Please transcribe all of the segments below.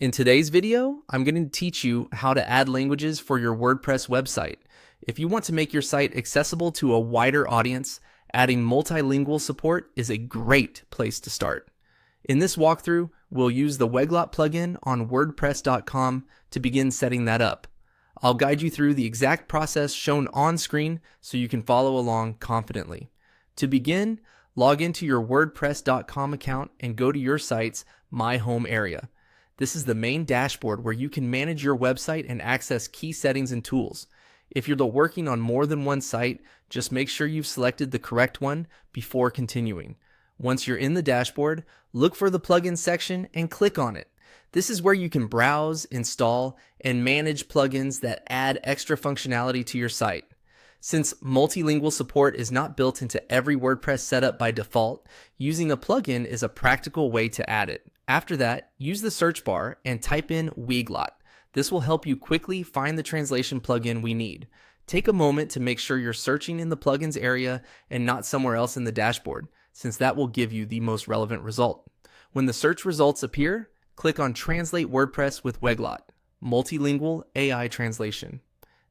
In today's video, I'm going to teach you how to add languages for your WordPress website. If you want to make your site accessible to a wider audience, adding multilingual support is a great place to start. In this walkthrough, we'll use the Weglot plugin on WordPress.com to begin setting that up. I'll guide you through the exact process shown on screen so you can follow along confidently. To begin, log into your WordPress.com account and go to your site's My Home area. This is the main dashboard where you can manage your website and access key settings and tools. If you're working on more than one site, just make sure you've selected the correct one before continuing. Once you're in the dashboard, look for the plugins section and click on it. This is where you can browse, install, and manage plugins that add extra functionality to your site. Since multilingual support is not built into every WordPress setup by default, using a plugin is a practical way to add it. After that, use the search bar and type in Weglot. This will help you quickly find the translation plugin we need. Take a moment to make sure you're searching in the plugins area and not somewhere else in the dashboard, since that will give you the most relevant result. When the search results appear, click on Translate WordPress with Weglot, Multilingual AI Translation.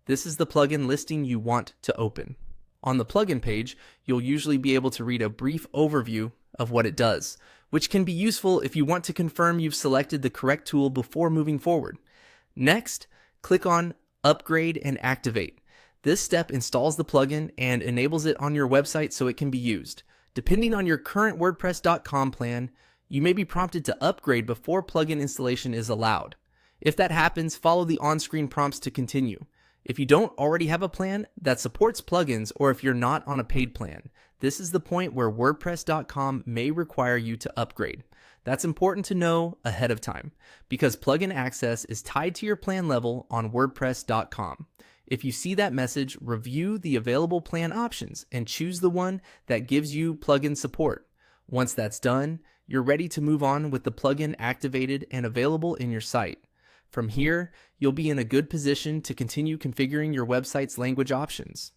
This is the plugin listing you want to open. On the plugin page, you'll usually be able to read a brief overview of what it does, which can be useful if you want to confirm you've selected the correct tool before moving forward. Next, click on Upgrade and Activate. This step installs the plugin and enables it on your website so it can be used. Depending on your current WordPress.com plan, you may be prompted to upgrade before plugin installation is allowed. If that happens, follow the on-screen prompts to continue. If you don't already have a plan that supports plugins, or if you're not on a paid plan, this is the point where WordPress.com may require you to upgrade. That's important to know ahead of time, because plugin access is tied to your plan level on WordPress.com. If you see that message, review the available plan options and choose the one that gives you plugin support. Once that's done, you're ready to move on with the plugin activated and available in your site. From here, you'll be in a good position to continue configuring your website's language options.